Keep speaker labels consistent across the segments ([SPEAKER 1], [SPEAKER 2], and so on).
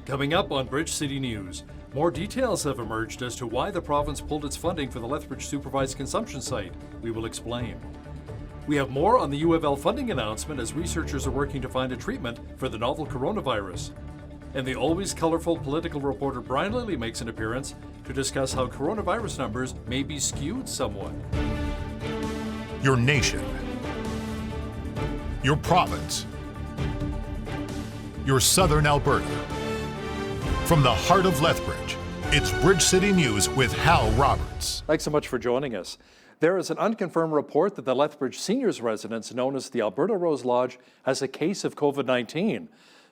[SPEAKER 1] Coming up on Bridge City News, more details have emerged as to why the province pulled its funding for the Lethbridge Supervised Consumption Site. We will explain. We have more on the U of L funding announcement as researchers are working to find a treatment for the novel coronavirus. And the always colorful political reporter Brian Lilly makes an appearance to discuss how coronavirus numbers may be skewed somewhat.
[SPEAKER 2] Your nation, your province, your southern Alberta. From the heart of Lethbridge, it's Bridge City News with Hal Roberts.
[SPEAKER 1] Thanks so much for joining us. There is an unconfirmed report that the Lethbridge Seniors residence known as the Alberta Rose Lodge has a case of COVID-19.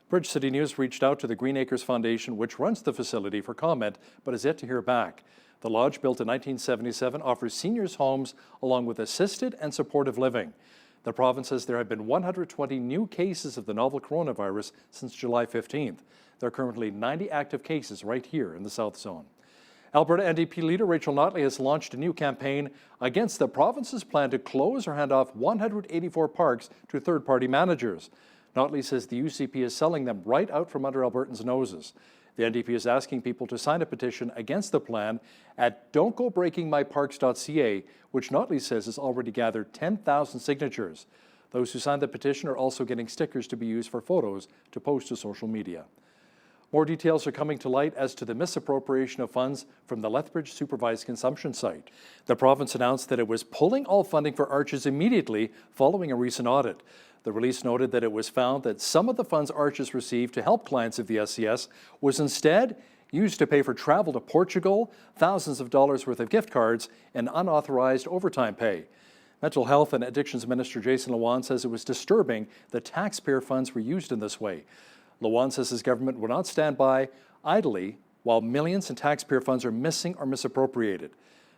[SPEAKER 1] Bridge City News reached out to the Green Acres Foundation, which runs the facility, for comment, but is yet to hear back. The lodge, built in 1977, offers seniors homes along with assisted and supportive living. The province says there have been 120 new cases of the novel coronavirus since July 15th. There are currently 90 active cases right here in the South Zone. Alberta NDP leader Rachel Notley has launched a new campaign against the province's plan to close or hand off 184 parks to third-party managers. Notley says the UCP is selling them right out from under Albertans' noses. The NDP is asking people to sign a petition against the plan at don'tgobreakingmyparks.ca, which Notley says has already gathered 10,000 signatures. Those who signed the petition are also getting stickers to be used for photos to post to social media. More details are coming to light as to the misappropriation of funds from the Lethbridge Supervised Consumption Site. The province announced that it was pulling all funding for Arches immediately following a recent audit. The release noted that it was found that some of the funds Arches received to help clients of the SCS was instead used to pay for travel to Portugal, thousands of dollars worth of gift cards, and unauthorized overtime pay. Mental Health and Addictions Minister Jason Lewan says it was disturbing that taxpayer funds were used in this way. Lewan says his government will not stand by idly while millions in taxpayer funds are missing or misappropriated.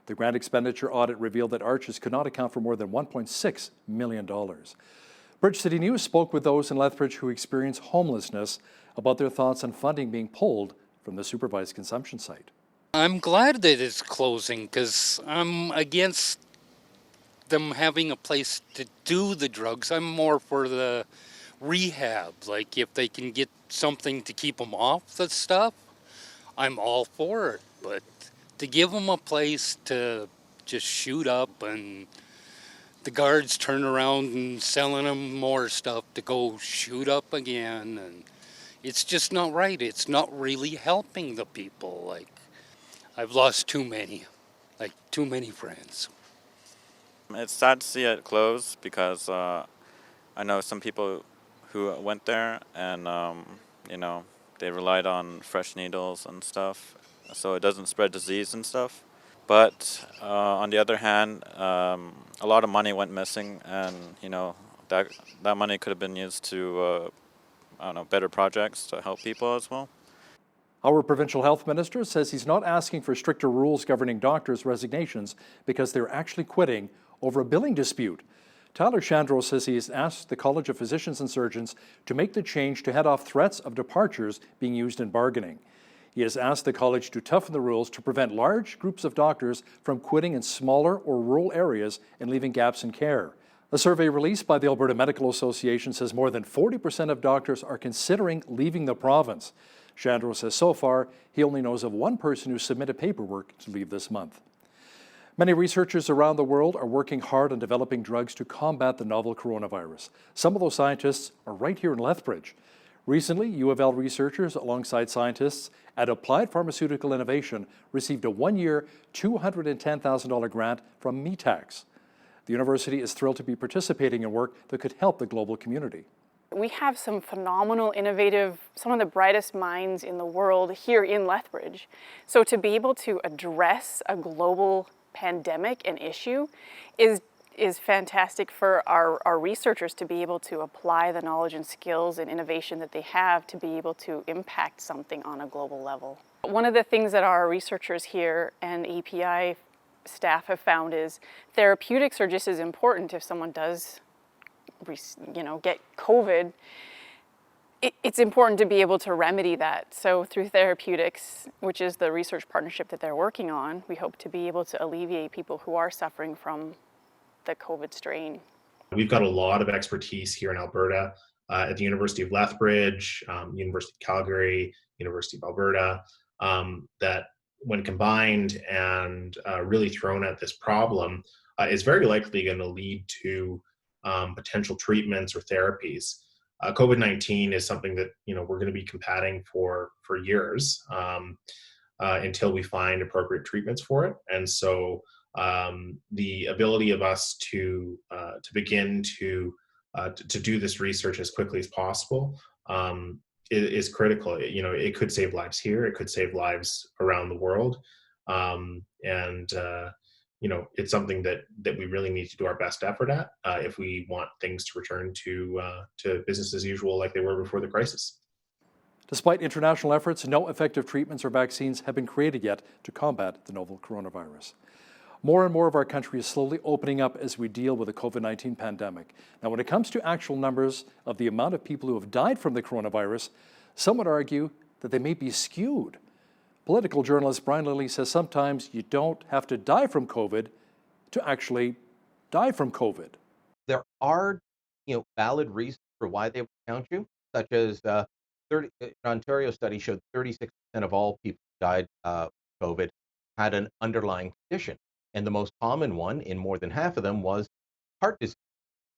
[SPEAKER 1] The grant expenditure audit revealed that Arches could not account for more than $1.6 million. Bridge City News spoke with those in Lethbridge who experience homelessness about their thoughts on funding being pulled from the supervised consumption site.
[SPEAKER 3] I'm glad that it's closing because I'm against them having a place to do the drugs. I'm more for the rehab. Like if they can get something to keep them off the stuff, I'm all for it. But to give them a place to just shoot up and the guards turn around and selling them more stuff to go shoot up again, and it's just not right. It's not really helping the people. Like I've lost too many friends.
[SPEAKER 4] It's sad to see it close because I know some people who went there and, they relied on fresh needles and stuff so it doesn't spread disease and stuff. But on the other hand, a lot of money went missing and, that money could have been used to, better projects to help people as well.
[SPEAKER 1] Our provincial health minister says he's not asking for stricter rules governing doctors' resignations because they're actually quitting over a billing dispute. Tyler Shandro says he has asked the College of Physicians and Surgeons to make the change to head off threats of departures being used in bargaining. He has asked the college to toughen the rules to prevent large groups of doctors from quitting in smaller or rural areas and leaving gaps in care. A survey released by the Alberta Medical Association says more than 40% of doctors are considering leaving the province. Shandro says so far he only knows of one person who submitted paperwork to leave this month. Many researchers around the world are working hard on developing drugs to combat the novel coronavirus. Some of those scientists are right here in Lethbridge. Recently, U of L researchers, alongside scientists at Applied Pharmaceutical Innovation, received a one-year, $210,000 grant from METAX. The university is thrilled to be participating in work that could help the global community.
[SPEAKER 5] We have some phenomenal, innovative, some of the brightest minds in the world here in Lethbridge. So to be able to address a global pandemic and issue is fantastic for our researchers to be able to apply the knowledge and skills and innovation that they have to be able to impact something on a global level. One of the things that our researchers here and API staff have found is therapeutics are just as important if someone does get COVID. It's important to be able to remedy that. So through therapeutics, which is the research partnership that they're working on, we hope to be able to alleviate people who are suffering from the COVID strain.
[SPEAKER 6] We've got a lot of expertise here in Alberta at the University of Lethbridge, University of Calgary, University of Alberta, that when combined and really thrown at this problem, is very likely going to lead to potential treatments or therapies. COVID-19 is something that we're going to be combating for years until we find appropriate treatments for it. And so the ability of us to begin to do this research as quickly as possible is critical. It could save lives here. It could save lives around the world. It's something that we really need to do our best effort at if we want things to return to business as usual like they were before the crisis.
[SPEAKER 1] Despite international efforts, no effective treatments or vaccines have been created yet to combat the novel coronavirus. More and more of our country is slowly opening up as we deal with the COVID-19 pandemic. Now, when it comes to actual numbers of the amount of people who have died from the coronavirus, some would argue that they may be skewed. Political journalist Brian Lilly says sometimes you don't have to die from COVID to actually die from COVID.
[SPEAKER 7] There are, valid reasons for why they would count you, such as an Ontario study showed 36% of all people who died of COVID had an underlying condition. And the most common one in more than half of them was heart disease.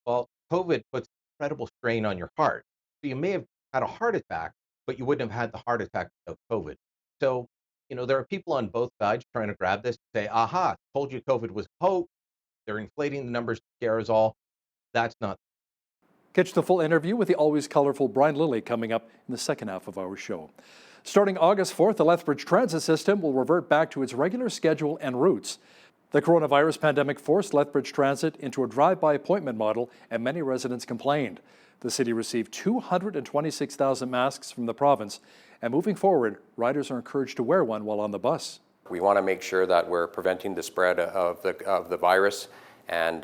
[SPEAKER 7] Well, COVID puts incredible strain on your heart. So you may have had a heart attack, but you wouldn't have had the heart attack without COVID. So, there are people on both sides trying to grab this and say, aha, told you COVID was a hoax. They're inflating the numbers to scare us all. That's not.
[SPEAKER 1] Catch the full interview with the always colorful Brian Lilly coming up in the second half of our show. Starting August 4th, the Lethbridge Transit system will revert back to its regular schedule and routes. The coronavirus pandemic forced Lethbridge Transit into a drive-by appointment model, and many residents complained. The city received 226,000 masks from the province, and moving forward, riders are encouraged to wear one while on the bus.
[SPEAKER 8] We want to make sure that we're preventing the spread of the virus, and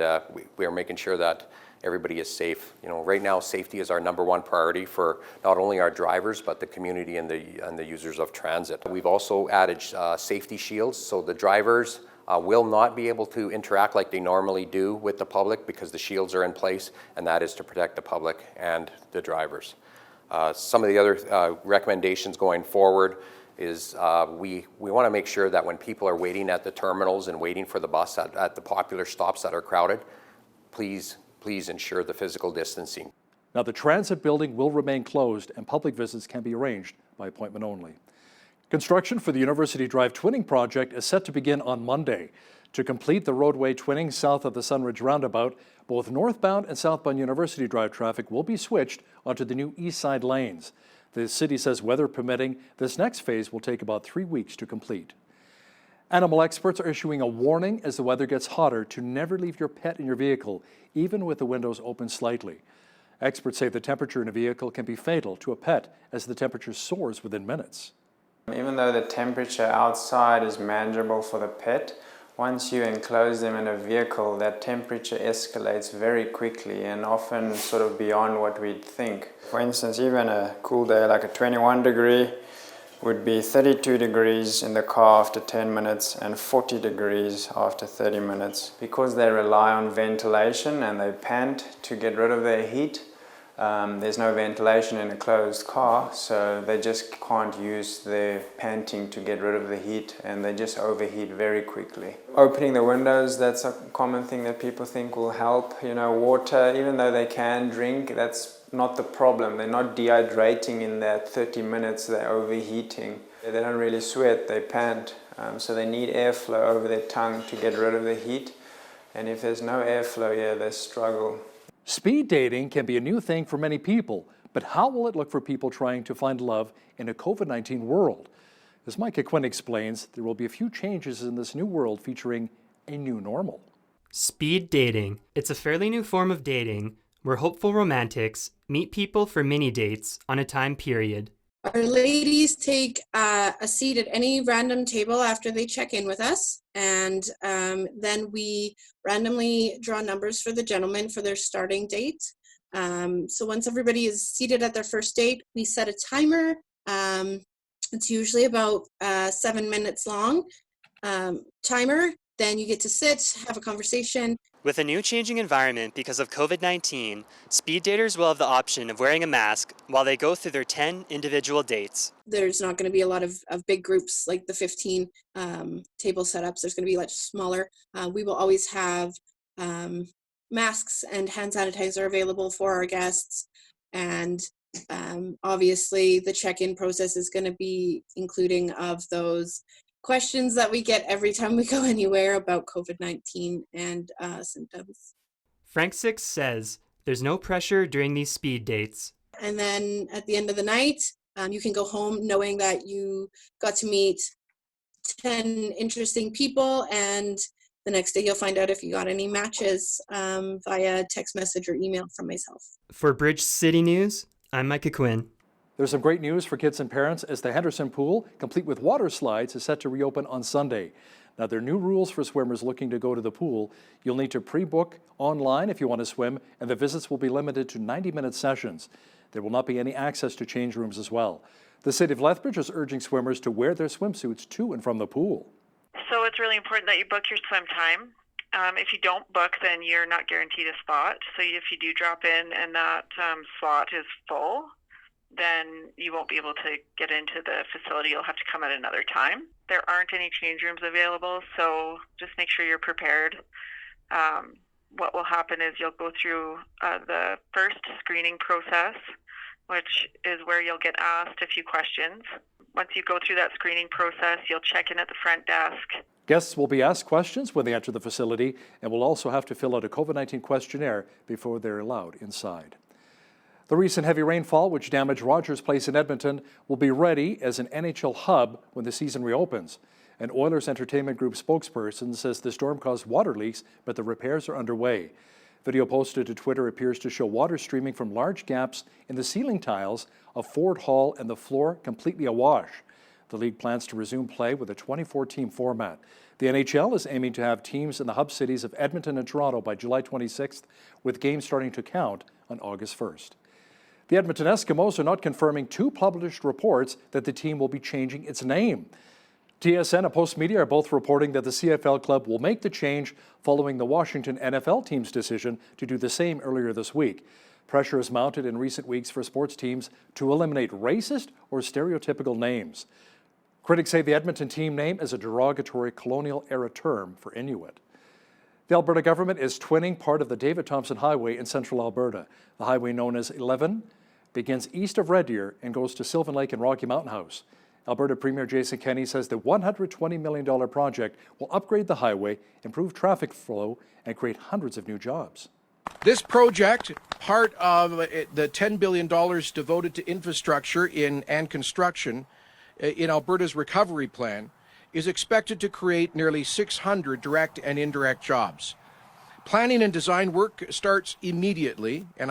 [SPEAKER 8] we are making sure that everybody is safe. Right now, safety is our number one priority for not only our drivers, but the community and the users of transit. We've also added safety shields, so the drivers will not be able to interact like they normally do with the public because the shields are in place, and that is to protect the public and the drivers. Some of the other recommendations going forward is we want to make sure that when people are waiting at the terminals and waiting for the bus at the popular stops that are crowded, please ensure the physical distancing.
[SPEAKER 1] Now, the transit building will remain closed and public visits can be arranged by appointment only. Construction for the University Drive Twinning project is set to begin on Monday. To complete the roadway twinning south of the Sunridge roundabout, both northbound and southbound University Drive traffic will be switched onto the new east side lanes. The city says, weather permitting, this next phase will take about 3 weeks to complete. Animal experts are issuing a warning as the weather gets hotter to never leave your pet in your vehicle, even with the windows open slightly. Experts say the temperature in a vehicle can be fatal to a pet as the temperature soars within minutes.
[SPEAKER 9] Even though the temperature outside is manageable for the pet, once you enclose them in a vehicle, that temperature escalates very quickly and often sort of beyond what we'd think. For instance, even a cool day like a 21 degree would be 32 degrees in the car after 10 minutes and 40 degrees after 30 minutes. Because they rely on ventilation and they pant to get rid of their heat, there's no ventilation in a closed car, so they just can't use their panting to get rid of the heat, and they just overheat very quickly. Opening the windows, that's a common thing that people think will help. Water, even though they can drink, that's not the problem. They're not dehydrating in that 30 minutes, they're overheating. They don't really sweat, they pant, so they need airflow over their tongue to get rid of the heat, and if there's no airflow here, they struggle.
[SPEAKER 1] Speed dating can be a new thing for many people, but how will it look for people trying to find love in a COVID-19 world? As Micah Quinn explains, there will be a few changes in this new world featuring a new normal.
[SPEAKER 10] Speed dating. It's a fairly new form of dating where hopeful romantics meet people for mini dates on a time period.
[SPEAKER 11] Our ladies take a seat at any random table after they check in with us, and then we randomly draw numbers for the gentlemen for their starting date. So once everybody is seated at their first date, we set a timer. It's usually about 7 minutes long. Timer, Then you get to sit, have a conversation.
[SPEAKER 12] With a new changing environment because of COVID-19, speed daters will have the option of wearing a mask while they go through their 10 individual dates.
[SPEAKER 11] There's not going to be a lot of big groups like the 15 table setups. There's going to be much smaller. We will always have masks and hand sanitizer available for our guests. And obviously the check-in process is going to be including of those questions that we get every time we go anywhere about COVID-19 and symptoms.
[SPEAKER 10] Frank Six says there's no pressure during these speed dates.
[SPEAKER 11] And then at the end of the night, you can go home knowing that you got to meet 10 interesting people, and the next day you'll find out if you got any matches via text message or email from myself.
[SPEAKER 10] For Bridge City News, I'm Micah Quinn.
[SPEAKER 1] There's some great news for kids and parents as the Henderson Pool, complete with water slides, is set to reopen on Sunday. Now, there are new rules for swimmers looking to go to the pool. You'll need to pre-book online if you want to swim, and the visits will be limited to 90-minute sessions. There will not be any access to change rooms as well. The City of Lethbridge is urging swimmers to wear their swimsuits to and from the pool.
[SPEAKER 13] So it's really important that you book your swim time. If you don't book, then you're not guaranteed a spot. So if you do drop in and that slot is full, then you won't be able to get into the facility. You'll have to come at another time. There aren't any change rooms available, so just make sure you're prepared. What will happen is you'll go through the first screening process, which is where you'll get asked a few questions. Once you go through that screening process, you'll check in at the front desk.
[SPEAKER 1] Guests will be asked questions when they enter the facility and will also have to fill out a COVID-19 questionnaire before they're allowed inside. The recent heavy rainfall, which damaged Rogers Place in Edmonton, will be ready as an NHL hub when the season reopens. An Oilers Entertainment Group spokesperson says the storm caused water leaks, but the repairs are underway. Video posted to Twitter appears to show water streaming from large gaps in the ceiling tiles of Ford Hall and the floor completely awash. The league plans to resume play with a 24-team format. The NHL is aiming to have teams in the hub cities of Edmonton and Toronto by July 26th, with games starting to count on August 1st. The Edmonton Eskimos are not confirming two published reports that the team will be changing its name. TSN and Postmedia are both reporting that the CFL club will make the change following the Washington NFL team's decision to do the same earlier this week. Pressure has mounted in recent weeks for sports teams to eliminate racist or stereotypical names. Critics say the Edmonton team name is a derogatory colonial-era term for Inuit. The Alberta government is twinning part of the David Thompson Highway in central Alberta. The highway, known as 11, begins east of Red Deer and goes to Sylvan Lake and Rocky Mountain House. Alberta Premier Jason Kenney says the $120 million project will upgrade the highway, improve traffic flow, and create hundreds of new jobs.
[SPEAKER 14] This project, part of the $10 billion devoted to infrastructure and construction in Alberta's recovery plan, is expected to create nearly 600 direct and indirect jobs. Planning and design work starts immediately, and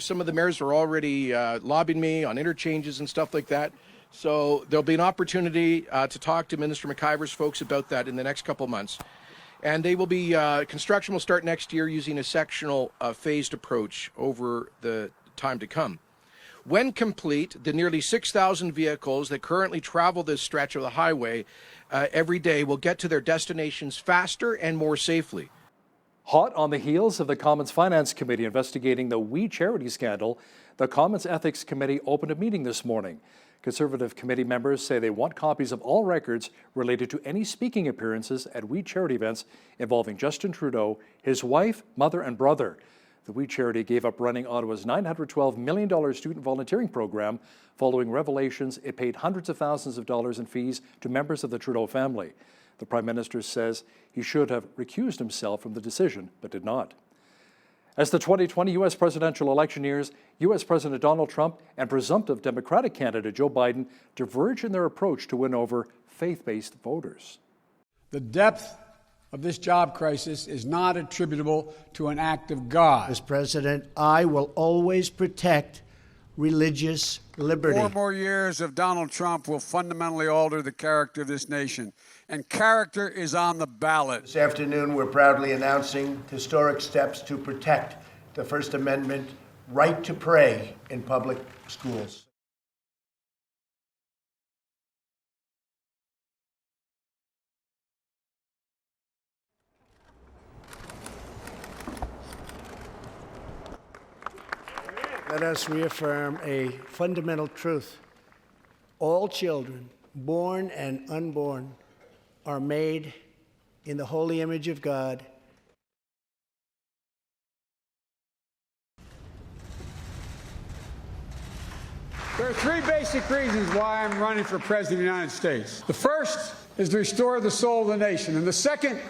[SPEAKER 14] some of the mayors are already lobbying me on interchanges and stuff like that. So there'll be an opportunity to talk to Minister McIver's folks about that in the next couple months. And they will be, construction will start next year using a sectional phased approach over the time to come. When complete, the nearly 6,000 vehicles that currently travel this stretch of the highway every day will get to their destinations faster and more safely.
[SPEAKER 1] Hot on the heels of the Commons Finance Committee investigating the We Charity scandal, the Commons Ethics Committee opened a meeting this morning. Conservative committee members say they want copies of all records related to any speaking appearances at We Charity events involving Justin Trudeau, his wife, mother, and brother. The We Charity gave up running Ottawa's $912 million student volunteering program following revelations it paid hundreds of thousands of dollars in fees to members of the Trudeau family. The Prime Minister says he should have recused himself from the decision, but did not. As the 2020 U.S. presidential election nears, U.S. President Donald Trump and presumptive Democratic candidate Joe Biden diverge in their approach to win over faith-based voters.
[SPEAKER 15] The depth of this job crisis is not attributable to an act of God.
[SPEAKER 16] As president, I will always protect religious liberty.
[SPEAKER 15] 4 more years of Donald Trump will fundamentally alter the character of this nation, and character is on the ballot.
[SPEAKER 16] This afternoon, we're proudly announcing historic steps to protect the First Amendment right to pray in public schools. let us reaffirm a fundamental truth. All children, born and unborn, are made in the holy image of God.
[SPEAKER 15] There are three basic reasons why I'm running for President of the United States. The first is to restore the soul of the nation, and the second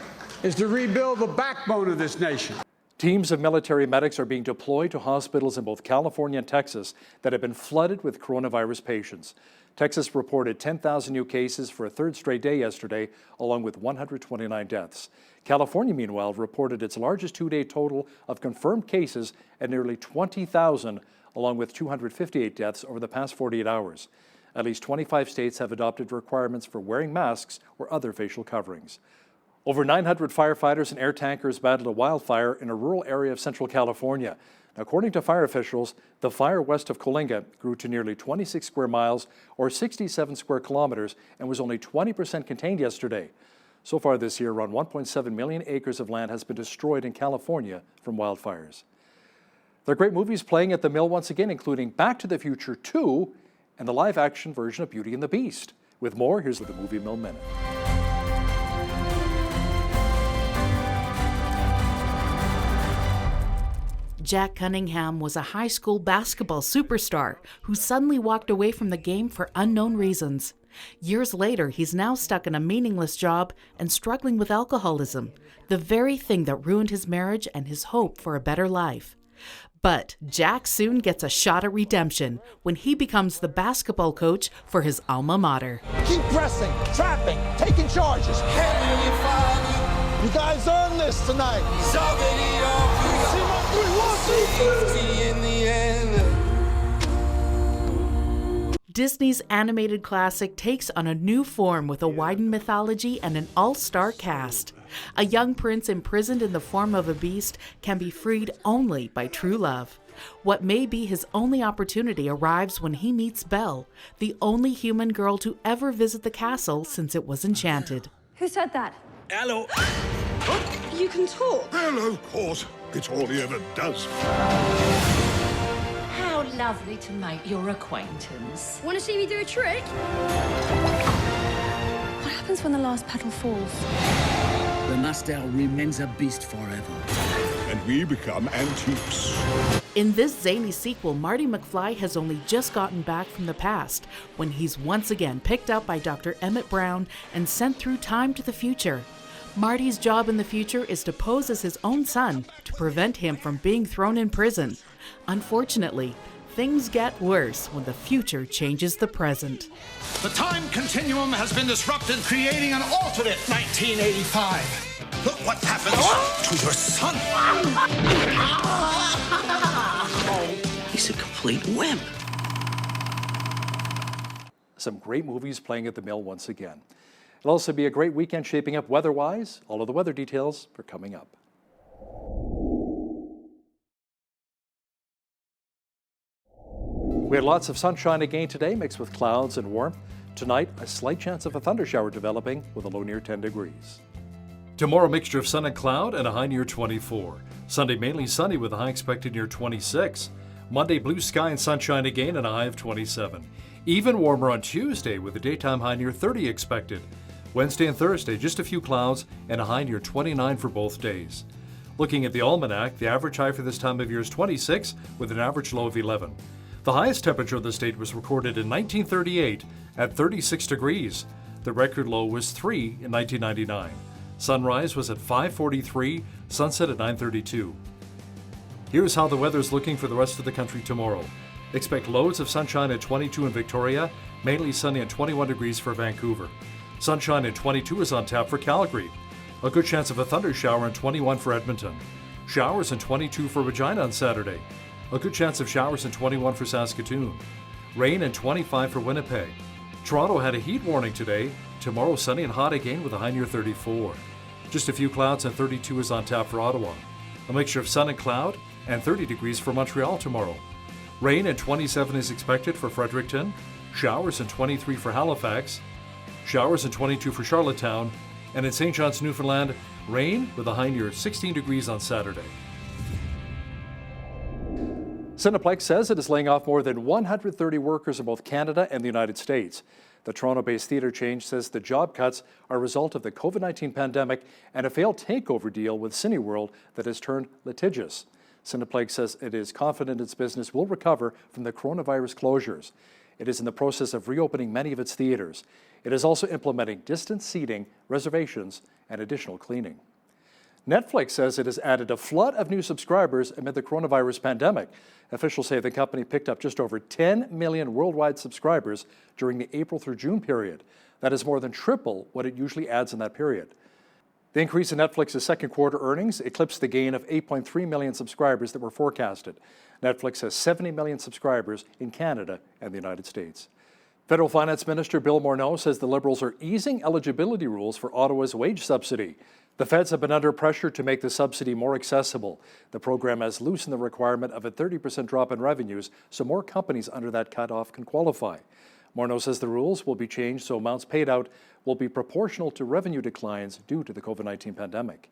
[SPEAKER 15] is to rebuild the backbone of this nation.
[SPEAKER 1] Teams of military medics are being deployed to hospitals in both California and Texas that have been flooded with coronavirus patients. Texas reported 10,000 new cases for a third straight day yesterday, along with 129 deaths. California, meanwhile, reported its largest two-day total of confirmed cases at nearly 20,000, along with 258 deaths over the past 48 hours. At least 25 states have adopted requirements for wearing masks or other facial coverings. Over 900 firefighters and air tankers battled a wildfire in a rural area of central California. According to fire officials, the fire west of Coalinga grew to nearly 26 square miles or 67 square kilometers and was only 20% contained yesterday. So far this year, around 1.7 million acres of land has been destroyed in California from wildfires. There are great movies playing at the Mill once again, including Back to the Future 2 and the live-action version of Beauty and the Beast. With more, here's the Movie Mill Minute.
[SPEAKER 17] Jack Cunningham was a high school basketball superstar who suddenly walked away from the game for unknown reasons. Years later, he's now stuck in a meaningless job and struggling with alcoholism, the very thing that ruined his marriage and his hope for a better life. But Jack soon gets a shot at redemption when he becomes the basketball coach for his alma mater.
[SPEAKER 18] Keep pressing, trapping, taking charges. You guys earned this tonight.
[SPEAKER 17] Disney's animated classic takes on a new form with a widened mythology and an all-star cast. A young prince imprisoned in the form of a beast can be freed only by true love. What may be his only opportunity arrives when he meets Belle, the only human girl to ever visit the castle since it was enchanted.
[SPEAKER 19] Who said that?
[SPEAKER 18] Hello.
[SPEAKER 19] You can talk.
[SPEAKER 2] Hello, of course. It's all he ever does.
[SPEAKER 19] How lovely to make your acquaintance. Want to see me do a trick? What happens when the last petal falls?
[SPEAKER 18] The master remains a beast forever.
[SPEAKER 2] And we become antiques.
[SPEAKER 17] In this zany sequel, Marty McFly has only just gotten back from the past when he's once again picked up by Dr. Emmett Brown and sent through time to the future. Marty's job in the future is to pose as his own son to prevent him from being thrown in prison. Unfortunately, things get worse when the future changes the present.
[SPEAKER 18] The time continuum has been disrupted, creating an alternate 1985. Look what happens to your son. He's a complete wimp.
[SPEAKER 1] Some great movies playing at the Mill once again. It'll also be a great weekend shaping up weather-wise. All of the weather details are coming up. We had lots of sunshine again today, mixed with clouds and warmth. Tonight, a slight chance of a thundershower developing with a low near 10 degrees. Tomorrow, mixture of sun and cloud and a high near 24. Sunday, mainly sunny with a high expected near 26. Monday, blue sky and sunshine again and a high of 27. Even warmer on Tuesday with a daytime high near 30 expected. Wednesday and Thursday, just a few clouds and a high near 29 for both days. Looking at the almanac, the average high for this time of year is 26 with an average low of 11. The highest temperature of the state was recorded in 1938 at 36 degrees. The record low was 3 in 1999. Sunrise was at 5:43, sunset at 9:32. Here's how the weather is looking for the rest of the country tomorrow. Expect loads of sunshine at 22 in Victoria, mainly sunny at 21 degrees for Vancouver. Sunshine at 22 is on tap for Calgary. A good chance of a thundershower at 21 for Edmonton. Showers at 22 for Regina on Saturday. A good chance of showers at 21 for Saskatoon. Rain at 25 for Winnipeg. Toronto had a heat warning today. Tomorrow sunny and hot again with a high near 34. Just a few clouds and 32 is on tap for Ottawa. A mixture of sun and cloud and 30 degrees for Montreal tomorrow. Rain at 27 is expected for Fredericton. Showers at 23 for Halifax. Showers at 22 for Charlottetown. And in St. John's, Newfoundland, rain with a high near 16 degrees on Saturday. Cineplex says it is laying off more than 130 workers in both Canada and the United States. The Toronto-based theatre chain says the job cuts are a result of the COVID-19 pandemic and a failed takeover deal with Cineworld that has turned litigious. Cineplex says it is confident its business will recover from the coronavirus closures. It is in the process of reopening many of its theaters. It is also implementing distance seating, reservations, and additional cleaning. Netflix says it has added a flood of new subscribers amid the coronavirus pandemic. Officials say the company picked up just over 10 million worldwide subscribers during the April through June period. That is more than triple what it usually adds in that period. The increase in Netflix's second quarter earnings eclipsed the gain of 8.3 million subscribers that were forecasted. Netflix has 70 million subscribers in Canada and the United States. Federal Finance Minister Bill Morneau says the Liberals are easing eligibility rules for Ottawa's wage subsidy. The feds have been under pressure to make the subsidy more accessible. The program has loosened the requirement of a 30% drop in revenues so more companies under that cutoff can qualify. Morneau says the rules will be changed so amounts paid out will be proportional to revenue declines due to the COVID-19 pandemic.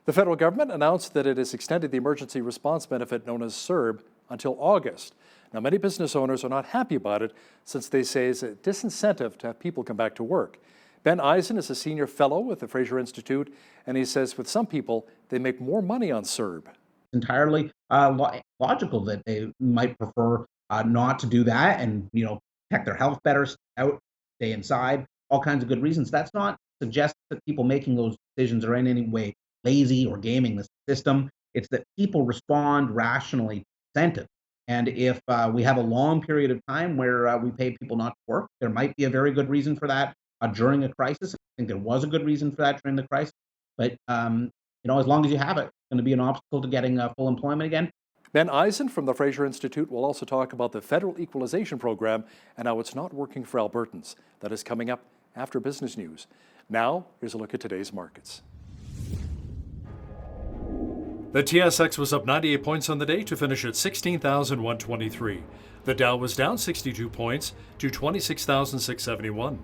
[SPEAKER 1] The federal government announced that it has extended the emergency response benefit known as CERB until August. Now, many business owners are not happy about it since they say it's a disincentive to have people come back to work. Ben Eisen is a senior fellow with the Fraser Institute, and he says with some people, they make more money on CERB.
[SPEAKER 20] Entirely logical that they might prefer not to do that and, protect their health better, stay inside, all kinds of good reasons. That's not suggest that people making those decisions are in any way lazy or gaming the system. It's that people respond rationally to incentive. And if we have a long period of time where we pay people not to work, there might be a very good reason for that during a crisis. I think there was a good reason for that during the crisis. But, as long as you have it, it's going to be an obstacle to getting full employment again.
[SPEAKER 1] Ben Eisen from the Fraser Institute will also talk about the federal equalization program and how it's not working for Albertans. That is coming up after business news. Now, here's a look at today's markets. The TSX was up 98 points on the day to finish at 16,123. The Dow was down 62 points to 26,671.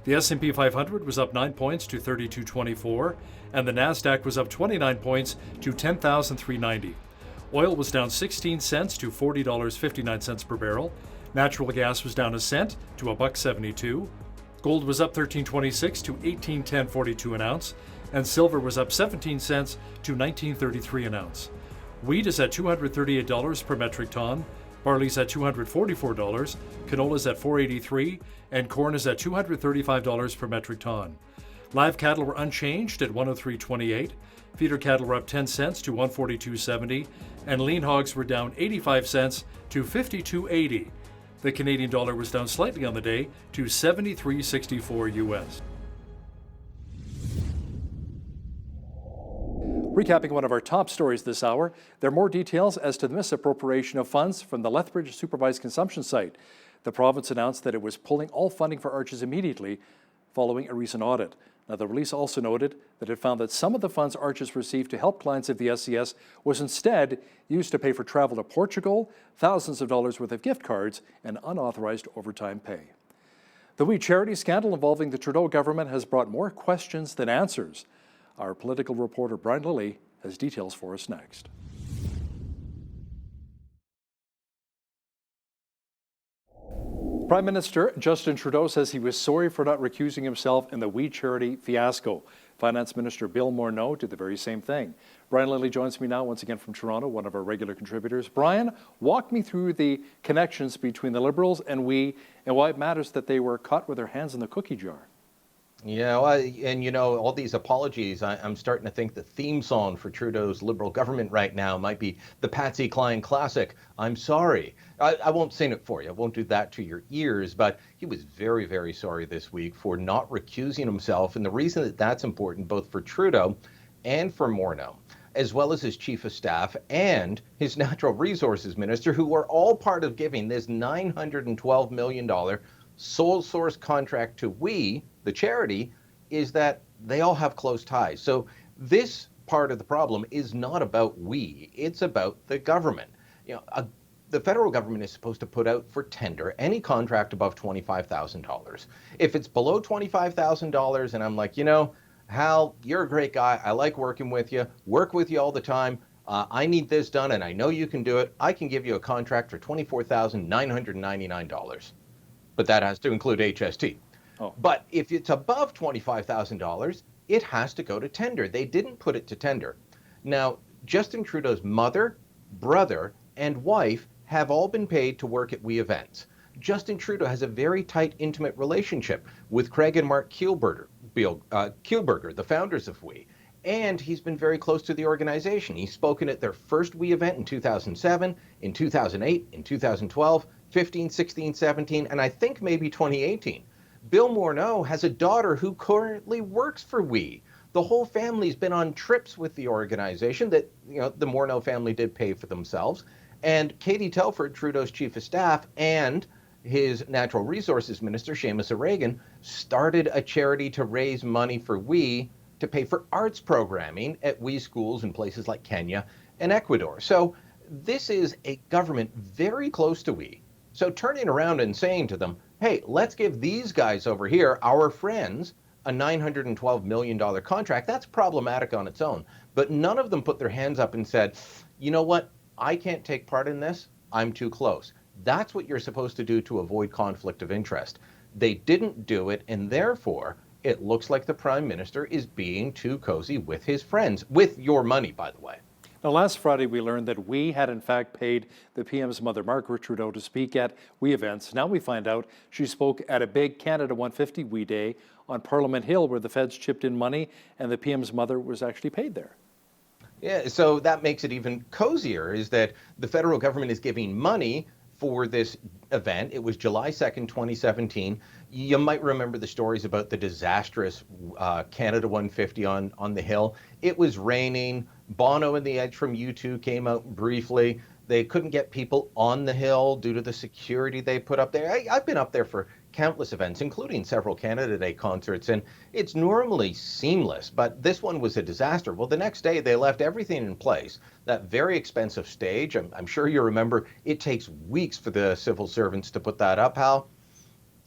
[SPEAKER 1] The S&P 500 was up 9 points to 3224, and the Nasdaq was up 29 points to 10,390. Oil was down 16 cents to $40.59 per barrel. Natural gas was down a cent to $1.72. Gold was up 13.26 to 18.1042 an ounce, and silver was up 17 cents to 19.33 an ounce. Wheat is at $238 per metric ton. Barley's at $244, canola's at $483, and corn is at $235 per metric ton. Live cattle were unchanged at $103.28. Feeder cattle were up 10 cents to $142.70, and lean hogs were down 85 cents to $52.80. The Canadian dollar was down slightly on the day to 73.64 US. Recapping one of our top stories this hour, there are more details as to the misappropriation of funds from the Lethbridge Supervised Consumption site. The province announced that it was pulling all funding for Arches immediately following a recent audit. Now, the release also noted that it found that some of the funds Arches received to help clients of the SCS was instead used to pay for travel to Portugal, thousands of dollars worth of gift cards, and unauthorized overtime pay. The We Charity scandal involving the Trudeau government has brought more questions than answers. Our political reporter Brian Lilly has details for us next. Prime Minister Justin Trudeau says he was sorry for not recusing himself in the We Charity fiasco. Finance Minister Bill Morneau did the very same thing. Brian Lilly joins me now once again from Toronto, one of our regular contributors. Brian, walk me through the connections between the Liberals and We and why it matters that they were caught with their hands in the cookie jar.
[SPEAKER 7] Yeah, well, and all these apologies, I'm starting to think the theme song for Trudeau's Liberal government right now might be the Patsy Cline classic, I'm sorry. I won't sing it for you. I won't do that to your ears, but he was very, very sorry this week for not recusing himself. And the reason that that's important, both for Trudeau and for Morneau, as well as his chief of staff and his natural resources minister, who were all part of giving this $912 million sole source contract to We, the charity, is that they all have close ties. So this part of the problem is not about We, it's about the government. The federal government is supposed to put out for tender any contract above $25,000. If it's below $25,000 and I'm like, Hal, you're a great guy, I like working with you all the time, I need this done and I know you can do it. I can give you a contract for $24,999. But that has to include HST.
[SPEAKER 1] Oh.
[SPEAKER 7] But if it's above $25,000, it has to go to tender. They didn't put it to tender. Now, Justin Trudeau's mother, brother, and wife have all been paid to work at WE events. Justin Trudeau has a very tight, intimate relationship with Craig and Mark Kielburger, the founders of WE. And he's been very close to the organization. He's spoken at their first WE event in 2007, in 2008, in 2012, 15, 16, 17, and I think maybe 2018. Bill Morneau has a daughter who currently works for WE. The whole family's been on trips with the organization that, the Morneau family did pay for themselves. And Katie Telford, Trudeau's chief of staff, and his natural resources minister, Seamus O'Regan, started a charity to raise money for WE to pay for arts programming at WE schools in places like Kenya and Ecuador. So this is a government very close to WE. So turning around and saying to them, hey, let's give these guys over here, our friends, a $912 million contract, that's problematic on its own. But none of them put their hands up and said, you know what, I can't take part in this, I'm too close. That's what you're supposed to do to avoid conflict of interest. They didn't do it, and therefore, it looks like the Prime Minister is being too cozy with his friends, with your money, by the way.
[SPEAKER 1] Now, last Friday, we learned that WE had in fact paid the PM's mother, Margaret Trudeau, to speak at WE events. Now we find out she spoke at a big Canada 150 WE Day on Parliament Hill, where the feds chipped in money, and the PM's mother was actually paid there.
[SPEAKER 7] Yeah, so that makes it even cozier, is that the federal government is giving money for this event. It was July 2nd, 2017. You might remember the stories about the disastrous Canada 150 on the Hill. It was raining. Bono and the Edge from U2 came out briefly. They couldn't get people on the hill due to the security they put up there. I've been up there for countless events, including several Canada Day concerts, and it's normally seamless, but this one was a disaster. Well, the next day they left everything in place. That very expensive stage, I'm sure you remember, it takes weeks for the civil servants to put that up, Hal.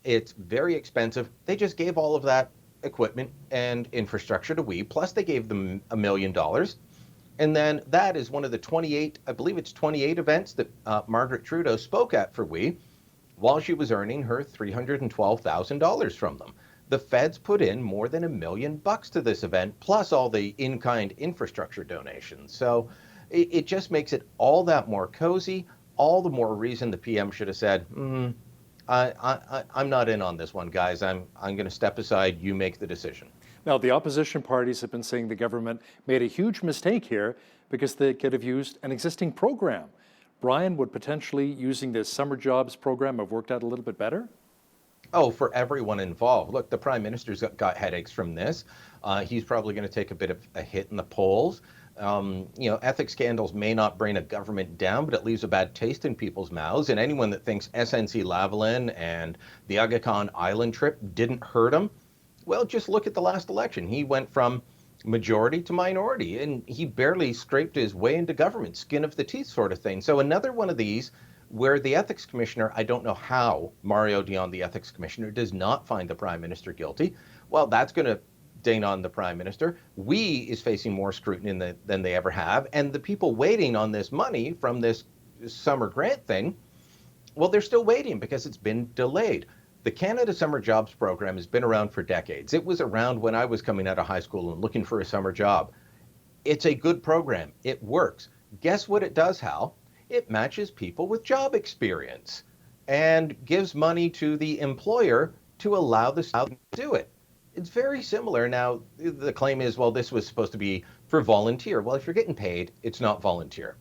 [SPEAKER 7] It's very expensive. They just gave all of that equipment and infrastructure to WE, plus they gave them $1 million. And then that is one of the 28, I believe it's 28 events that Margaret Trudeau spoke at for WE, while she was earning her $312,000 from them. The feds put in more than $1 million to this event, plus all the in-kind infrastructure donations. So it just makes it all that more cozy, all the more reason the PM should have said, I'm not in on this one, guys. I'm going to step aside. You make the decision.
[SPEAKER 1] Now, the opposition parties have been saying the government made a huge mistake here because they could have used an existing program. Brian, would potentially using this summer jobs program have worked out a little bit better?
[SPEAKER 7] Oh, for everyone involved. Look, the Prime Minister's got headaches from this. He's probably going to take a bit of a hit in the polls. Ethics scandals may not bring a government down, but it leaves a bad taste in people's mouths. And anyone that thinks SNC-Lavalin and the Aga Khan Island trip didn't hurt him, well, just look at the last election. He went from majority to minority, and he barely scraped his way into government, skin of the teeth sort of thing. So another one of these where the ethics commissioner, I don't know how Mario Dion, the ethics commissioner, does not find the Prime Minister guilty. Well, that's going to ding on the Prime Minister. WE is facing more scrutiny than they ever have, and the people waiting on this money from this summer grant thing, well, they're still waiting because it's been delayed. The Canada Summer Jobs Program has been around for decades. It was around when I was coming out of high school and looking for a summer job. It's a good program. It works. Guess what it does, Hal? It matches people with job experience and gives money to the employer to allow the student to do it. It's very similar. Now, the claim is, well, this was supposed to be for volunteer. Well, if you're getting paid, it's not volunteer.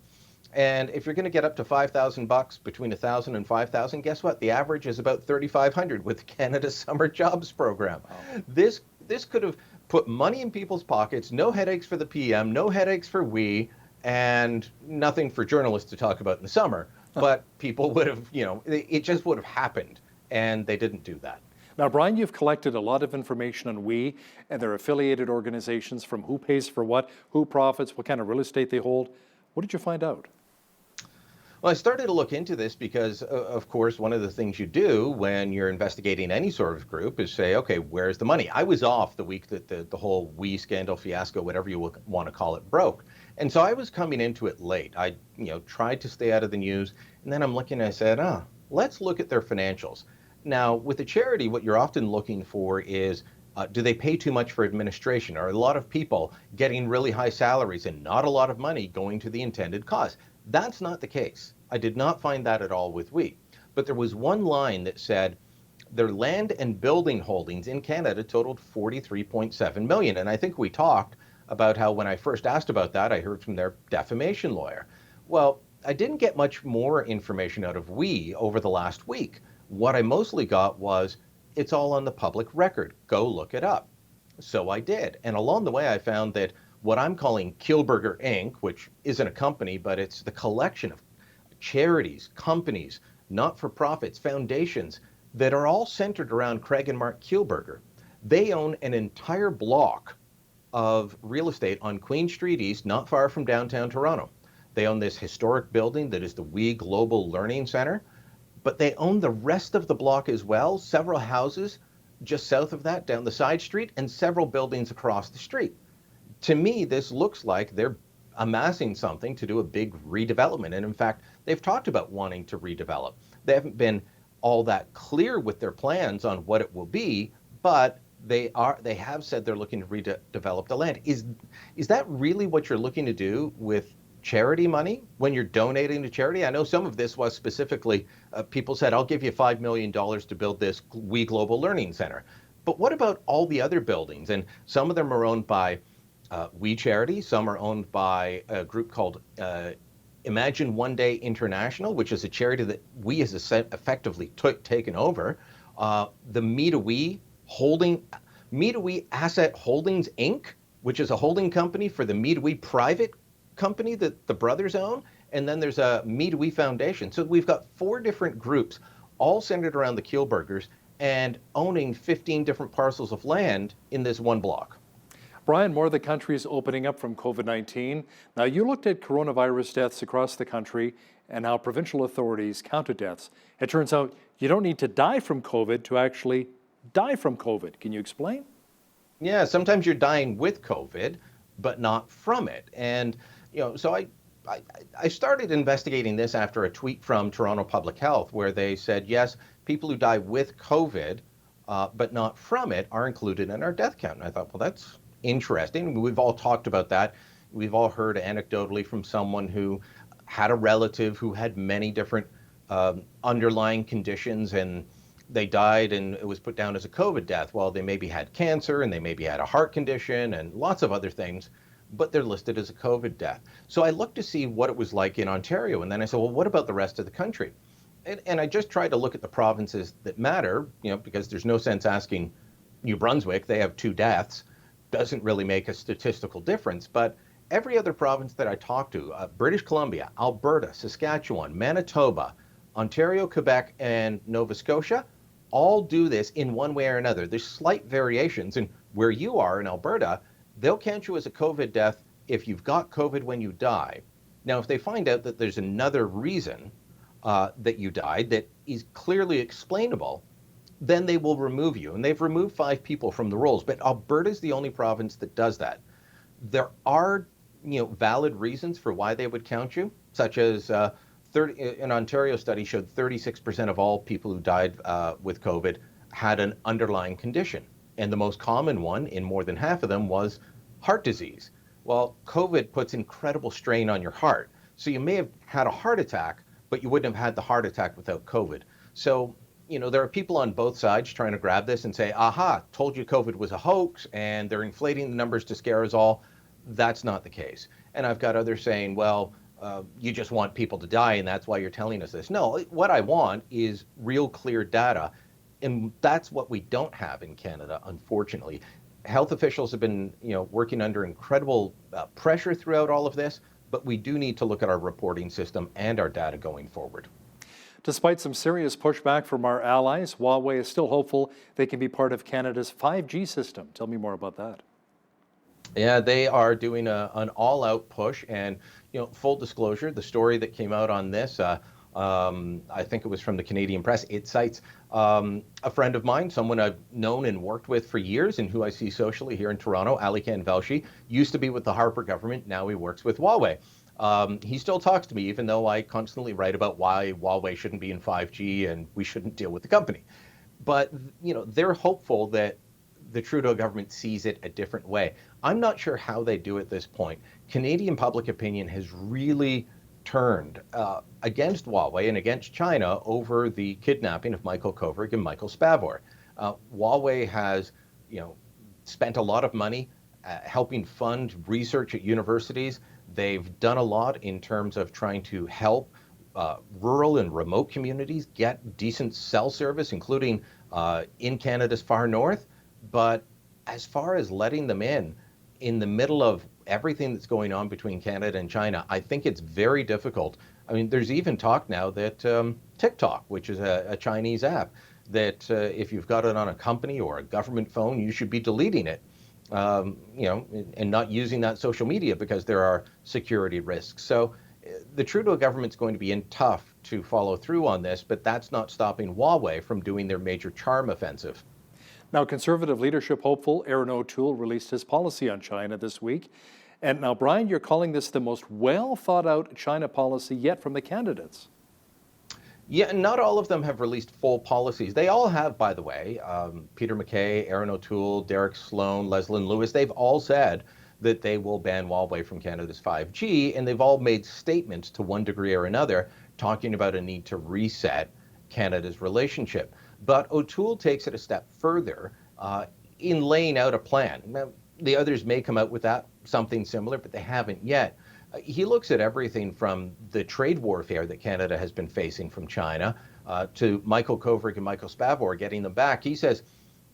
[SPEAKER 7] And if you're going to get up to $5,000, between $1,000 and $5,000, guess what? The average is about $3,500 with Canada Summer Jobs Program. Wow. This could have put money in people's pockets, no headaches for the PM, no headaches for WE, and nothing for journalists to talk about in the summer. But people would have, it just would have happened, and they didn't do that.
[SPEAKER 1] Now, Brian, you've collected a lot of information on WE and their affiliated organizations, from who pays for what, who profits, what kind of real estate they hold. What did you find out?
[SPEAKER 7] Well, I started to look into this because, of course, one of the things you do when you're investigating any sort of group is say, okay, where's the money? I was off the week that the whole WE scandal fiasco, whatever you want to call it, broke. And so I was coming into it late. I, tried to stay out of the news, and then I'm looking and I said, let's look at their financials. Now, with a charity, what you're often looking for is, do they pay too much for administration? Are a lot of people getting really high salaries and not a lot of money going to the intended cause? That's not the case. I did not find that at all with WE. But there was one line that said their land and building holdings in Canada totaled 43.7 million. And I think we talked about how when I first asked about that, I heard from their defamation lawyer. Well, I didn't get much more information out of WE over the last week. What I mostly got was, it's all on the public record. Go look it up. So I did. And along the way, I found that what I'm calling Kielburger Inc., which isn't a company, but it's the collection of charities, companies, not-for-profits, foundations that are all centered around Craig and Mark Kielburger. They own an entire block of real estate on Queen Street East, not far from downtown Toronto. They own this historic building that is the WE Global Learning Center, but they own the rest of the block as well, several houses just south of that down the side street, and several buildings across the street. To me, this looks like they're amassing something to do a big redevelopment. And in fact, they've talked about wanting to redevelop. They haven't been all that clear with their plans on what it will be, but they have said they're looking to redevelop the land. Is that really what you're looking to do with charity money when you're donating to charity? I know some of this was specifically, people said, I'll give you $5 million to build this WE Global Learning Center. But what about all the other buildings? And some of them are owned by WE Charity, some are owned by a group called Imagine One Day International, which is a charity that WE has effectively taken over. The Me to WE Asset Holdings Inc., which is a holding company for the Me to WE private company that the brothers own, and then there's a Me to WE Foundation. So we've got 4 different groups, all centered around the Kielburgers and owning 15 different parcels of land in this one block.
[SPEAKER 1] Brian, more of the country is opening up from COVID-19. Now, you looked at coronavirus deaths across the country and how provincial authorities counted deaths. It turns out you don't need to die from COVID to actually die from COVID. Can you explain?
[SPEAKER 7] Yeah, sometimes you're dying with COVID, but not from it. And so I started investigating this after a tweet from Toronto Public Health where they said, yes, people who die with COVID, but not from it, are included in our death count. And I thought, well, that's interesting. We've all talked about that. We've all heard anecdotally from someone who had a relative who had many different underlying conditions, and they died and it was put down as a COVID death. Well, they maybe had cancer and they maybe had a heart condition and lots of other things, but they're listed as a COVID death. So I looked to see what it was like in Ontario, and then I said, well, what about the rest of the country? And I just tried to look at the provinces that matter, because there's no sense asking New Brunswick, they have 2 deaths, doesn't really make a statistical difference. But every other province that I talked to, British Columbia, Alberta, Saskatchewan, Manitoba, Ontario, Quebec, and Nova Scotia, all do this in one way or another. There's slight variations, and where you are in Alberta, they'll count you as a COVID death if you've got COVID when you die. Now, if they find out that there's another reason that you died that is clearly explainable, then they will remove you. And they've removed 5 people from the rolls, but Alberta is the only province that does that. There are, valid reasons for why they would count you, such as an Ontario study showed 36% of all people who died with COVID had an underlying condition. And the most common one in more than half of them was heart disease. Well, COVID puts incredible strain on your heart. So you may have had a heart attack, but you wouldn't have had the heart attack without COVID. So, there are people on both sides trying to grab this and say, aha, told you COVID was a hoax, and they're inflating the numbers to scare us all. That's not the case. And I've got others saying, well, you just want people to die, and that's why you're telling us this. No, what I want is real clear data. And that's what we don't have in Canada, unfortunately. Health officials have been, working under incredible pressure throughout all of this, but we do need to look at our reporting system and our data going forward.
[SPEAKER 1] Despite some serious pushback from our allies, Huawei is still hopeful they can be part of Canada's 5G system. Tell me more about that.
[SPEAKER 7] Yeah, they are doing an all-out push, and full disclosure, the story that came out on this, I think it was from the Canadian Press. It cites a friend of mine, someone I've known and worked with for years and who I see socially here in Toronto, Ali Kanvelshi, used to be with the Harper government. Now he works with Huawei. He still talks to me, even though I constantly write about why Huawei shouldn't be in 5G and we shouldn't deal with the company. But, they're hopeful that the Trudeau government sees it a different way. I'm not sure how they do at this point. Canadian public opinion has really turned against Huawei and against China over the kidnapping of Michael Kovrig and Michael Spavor. Huawei has, spent a lot of money helping fund research at universities. They've done a lot in terms of trying to help rural and remote communities get decent cell service, including in Canada's far north. But as far as letting them in the middle of everything that's going on between Canada and China, I think it's very difficult. I mean, there's even talk now that TikTok, which is a Chinese app, that if you've got it on a company or a government phone, you should be deleting it, and not using that social media because there are security risks. So the Trudeau government's going to be in tough to follow through on this, but that's not stopping Huawei from doing their major charm offensive.
[SPEAKER 1] Now, Conservative leadership hopeful Aaron O'Toole released his policy on China this week. And now, Brian, you're calling this the most well-thought-out China policy yet from the candidates.
[SPEAKER 7] Yeah, not all of them have released full policies. They all have, by the way. Peter MacKay, Aaron O'Toole, Derek Sloan, Leslyn Lewis, they've all said that they will ban Huawei from Canada's 5G, and they've all made statements to one degree or another talking about a need to reset Canada's relationship. But O'Toole takes it a step further in laying out a plan. Now, the others may come out with something similar, but they haven't yet. He looks at everything from the trade warfare that Canada has been facing from China to Michael Kovrig and Michael Spavor getting them back. He says,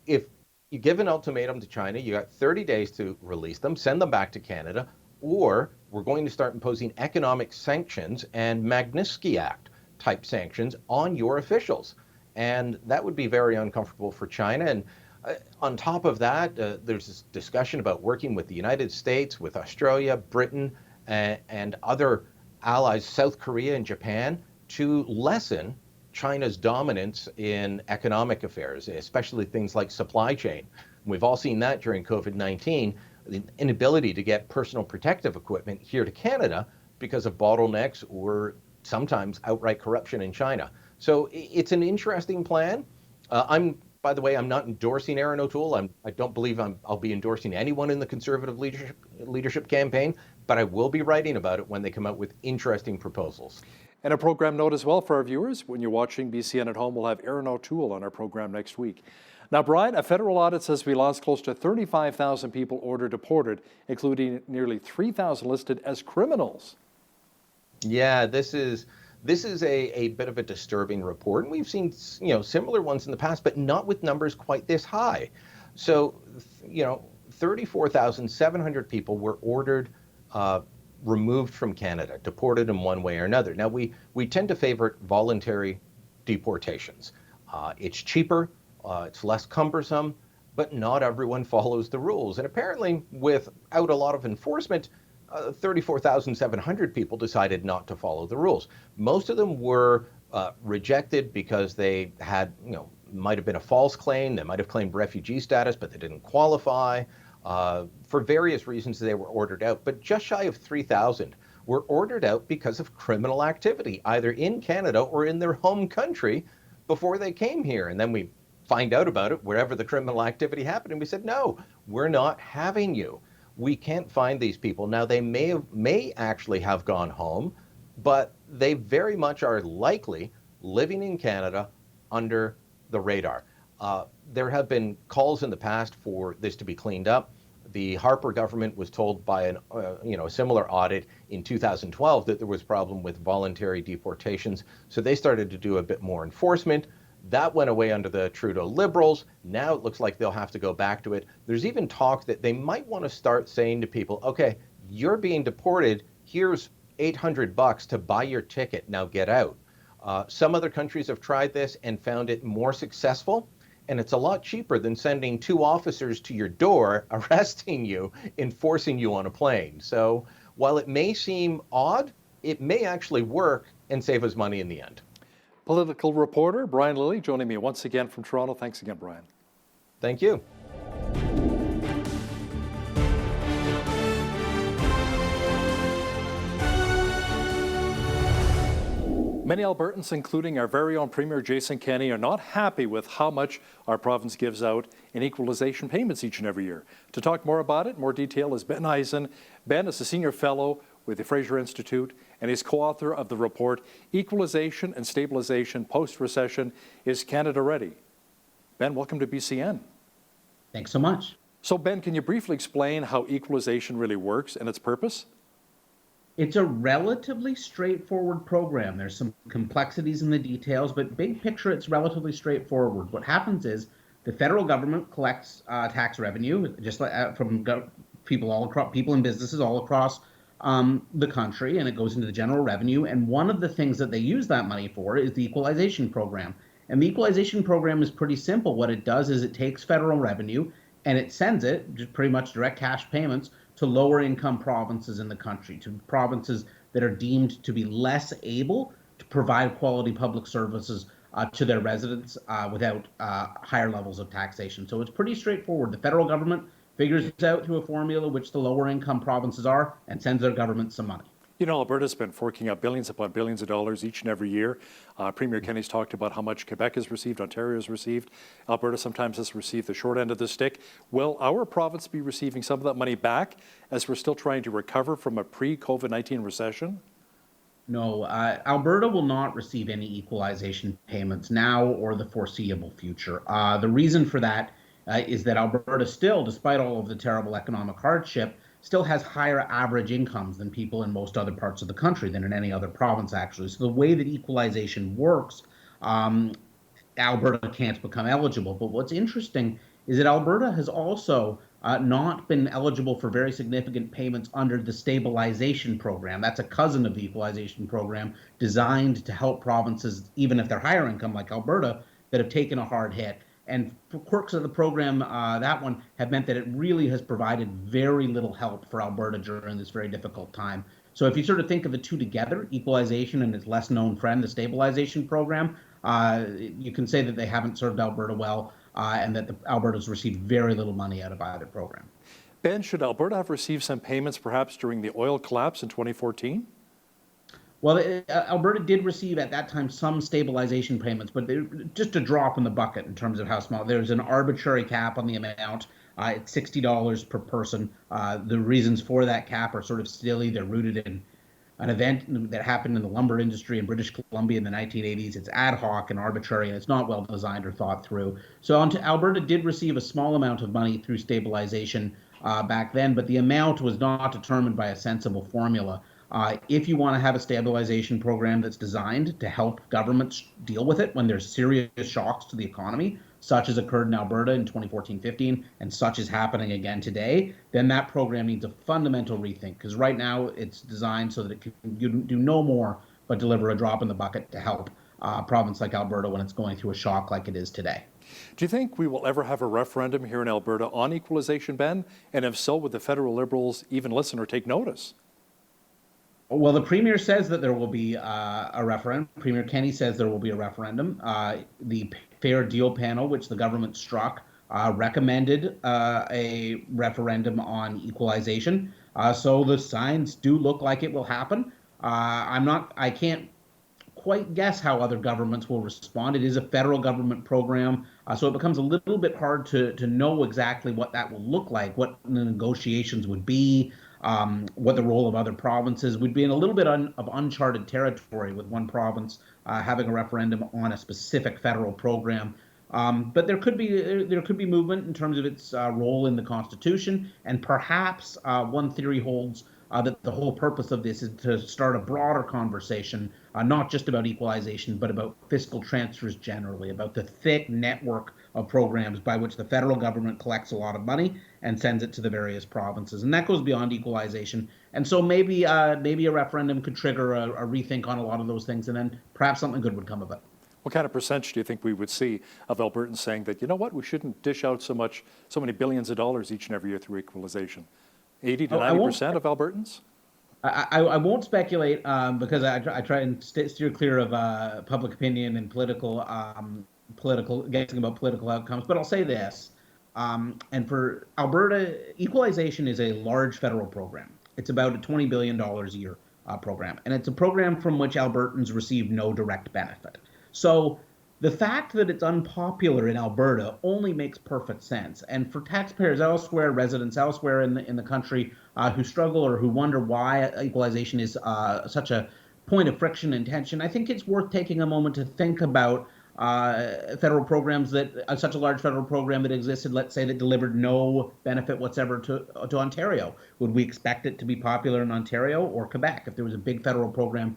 [SPEAKER 7] if you give an ultimatum to China, you got 30 days to release them, send them back to Canada, or we're going to start imposing economic sanctions and Magnitsky Act type sanctions on your officials. And that would be very uncomfortable for China. And on top of that, there's this discussion about working with the United States, with Australia, Britain, and other allies, South Korea and Japan, to lessen China's dominance in economic affairs, especially things like supply chain. We've all seen that during COVID-19, the inability to get personal protective equipment here to Canada because of bottlenecks or sometimes outright corruption in China. So it's an interesting plan. By the way, I'm not endorsing Aaron O'Toole. I don't believe I'll be endorsing anyone in the Conservative leadership campaign, but I will be writing about it when they come out with interesting proposals.
[SPEAKER 1] And a program note as well for our viewers. When you're watching BCN at Home, we'll have Aaron O'Toole on our program next week. Now, Brian, a federal audit says we lost close to 35,000 people ordered deported, including nearly 3,000 listed as criminals.
[SPEAKER 7] Yeah, this is a bit of a disturbing report, and we've seen similar ones in the past, but not with numbers quite this high. So 34,700 people were ordered removed from Canada, deported in one way or another. Now we tend to favor voluntary deportations. It's cheaper, it's less cumbersome, but not everyone follows the rules. And apparently, without a lot of enforcement, 34,700 people decided not to follow the rules. Most of them were rejected because they had, might have been a false claim. They might have claimed refugee status, but they didn't qualify. For various reasons, they were ordered out. But just shy of 3,000 were ordered out because of criminal activity, either in Canada or in their home country before they came here. And then we find out about it wherever the criminal activity happened. And we said, no, we're not having you. We can't find these people. Now, they may actually have gone home, but they very much are likely living in Canada under the radar. There have been calls in the past for this to be cleaned up. The Harper government was told by a similar audit in 2012 that there was a problem with voluntary deportations. So they started to do a bit more enforcement. That went away under the Trudeau Liberals. Now it looks like they'll have to go back to it. There's even talk that they might want to start saying to people, okay, you're being deported. Here's $800 to buy your ticket. Now get out. Some other countries have tried this and found it more successful. And it's a lot cheaper than sending 2 officers to your door, arresting you, and forcing you on a plane. So while it may seem odd, it may actually work and save us money in the end.
[SPEAKER 1] Political reporter Brian Lilly joining me once again from Toronto. Thanks again, Brian.
[SPEAKER 7] Thank you.
[SPEAKER 1] Many Albertans, including our very own Premier Jason Kenney, are not happy with how much our province gives out in equalization payments each and every year. To talk more about it, more detail, is Ben Eisen. Ben is a senior fellow with the Fraser Institute and is co-author of the report, Equalization and Stabilization Post-Recession, Is Canada Ready? Ben, welcome to BCN.
[SPEAKER 20] Thanks so much.
[SPEAKER 1] So Ben, can you briefly explain how equalization really works and its purpose?
[SPEAKER 20] It's a relatively straightforward program. There's some complexities in the details, but big picture, it's relatively straightforward. What happens is the federal government collects tax revenue, just like from people all across, people and businesses all across the country, and it goes into the general revenue. And one of the things that they use that money for is the equalization program. And the equalization program is pretty simple. What it does is it takes federal revenue and it sends it, just pretty much direct cash payments, to lower income provinces in the country, to provinces that are deemed to be less able to provide quality public services to their residents without higher levels of taxation. So it's pretty straightforward. The federal government figures out through a formula which the lower income provinces are and sends their government some money.
[SPEAKER 1] You know, Alberta's been forking out billions upon billions of dollars each and every year. Premier Kenney's talked about how much Quebec has received, Ontario has received. Alberta sometimes has received the short end of the stick. Will our province be receiving some of that money back as we're still trying to recover from a pre-COVID-19 recession?
[SPEAKER 20] No, Alberta will not receive any equalization payments now or the foreseeable future. The reason for that is that Alberta still, despite all of the terrible economic hardship, still has higher average incomes than people in most other parts of the country, than in any other province, actually. So the way that equalization works, Alberta can't become eligible. But what's interesting is that Alberta has also not been eligible for very significant payments under the stabilization program. That's a cousin of the equalization program, designed to help provinces, even if they're higher income like Alberta, that have taken a hard hit. And quirks of the program, that one, have meant that it really has provided very little help for Alberta during this very difficult time. So if you sort of think of the two together, equalization and its less known friend, the stabilization program, you can say that they haven't served Alberta well and that Alberta's received very little money out of either program.
[SPEAKER 1] Ben, should Alberta have received some payments perhaps during the oil collapse in 2014?
[SPEAKER 20] Well, Alberta did receive at that time some stabilization payments, but they're just a drop in the bucket in terms of how small. There's an arbitrary cap on the amount. It's $60 per person. The reasons for that cap are sort of silly. They're rooted in an event that happened in the lumber industry in British Columbia in the 1980s. It's ad hoc and arbitrary, and it's not well designed or thought through. So Alberta did receive a small amount of money through stabilization back then, but the amount was not determined by a sensible formula. If you want to have a stabilization program that's designed to help governments deal with it when there's serious shocks to the economy, such as occurred in Alberta in 2014-15, and such is happening again today, then that program needs a fundamental rethink, because right now it's designed so that it can do no more but deliver a drop in the bucket to help a province like Alberta when it's going through a shock like it is today.
[SPEAKER 1] Do you think we will ever have a referendum here in Alberta on equalization, Ben? And if so, would the federal Liberals even listen or take notice?
[SPEAKER 20] Well, the Premier says that there will be a referendum. Premier Kenney says there will be a referendum. The Fair Deal panel, which the government struck, recommended a referendum on equalization. So the signs do look like it will happen. I can't quite guess how other governments will respond. It is a federal government program, so it becomes a little bit hard to know exactly what that will look like, what the negotiations would be, what the role of other provinces would be, in a little bit of uncharted territory with one province having a referendum on a specific federal program. But there could be movement in terms of its role in the Constitution, and perhaps one theory holds that the whole purpose of this is to start a broader conversation, not just about equalization, but about fiscal transfers generally, about the thick network of programs by which the federal government collects a lot of money and sends it to the various provinces. And that goes beyond equalization. And so maybe a referendum could trigger a rethink on a lot of those things, and then perhaps something good would come of it.
[SPEAKER 1] What kind of percentage do you think we would see of Albertans saying that, you know what, we shouldn't dish out so many billions of dollars each and every year through equalization? 80 to 90% of Albertans?
[SPEAKER 20] I won't speculate because I try and steer clear of public opinion and guessing about political outcomes. But I'll say this, and for Alberta, equalization is a large federal program. It's about a $20 billion a year program, and it's a program from which Albertans receive no direct benefit. So the fact that it's unpopular in Alberta only makes perfect sense. And for taxpayers elsewhere, residents elsewhere in the country who struggle or who wonder why equalization is such a point of friction and tension, I think it's worth taking a moment to think about federal programs that such a large federal program that existed, let's say, that delivered no benefit whatsoever to Ontario. Would we expect it to be popular in Ontario or Quebec if there was a big federal program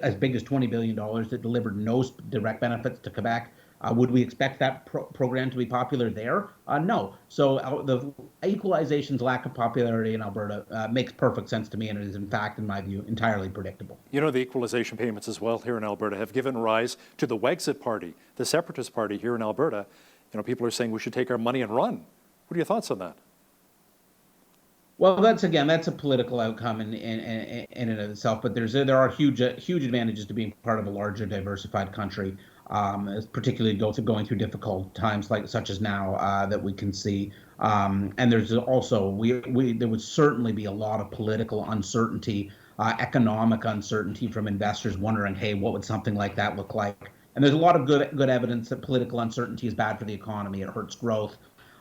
[SPEAKER 20] as big as $20 billion that delivered no direct benefits to Quebec? Would we expect that program to be popular there? No. So the equalization's lack of popularity in Alberta makes perfect sense to me, and it is, in fact, in my view, entirely predictable.
[SPEAKER 1] You know, the equalization payments as well here in Alberta have given rise to the Wexit Party, the separatist party here in Alberta. You know, people are saying we should take our money and run. What are your thoughts on that?
[SPEAKER 20] Well, that's a political outcome in and of itself. But there are huge advantages to being part of a larger, diversified country, particularly going through difficult times such as now that we can see. And there's also there would certainly be a lot of political uncertainty, economic uncertainty from investors wondering, hey, what would something like that look like? And there's a lot of good evidence that political uncertainty is bad for the economy. It hurts growth.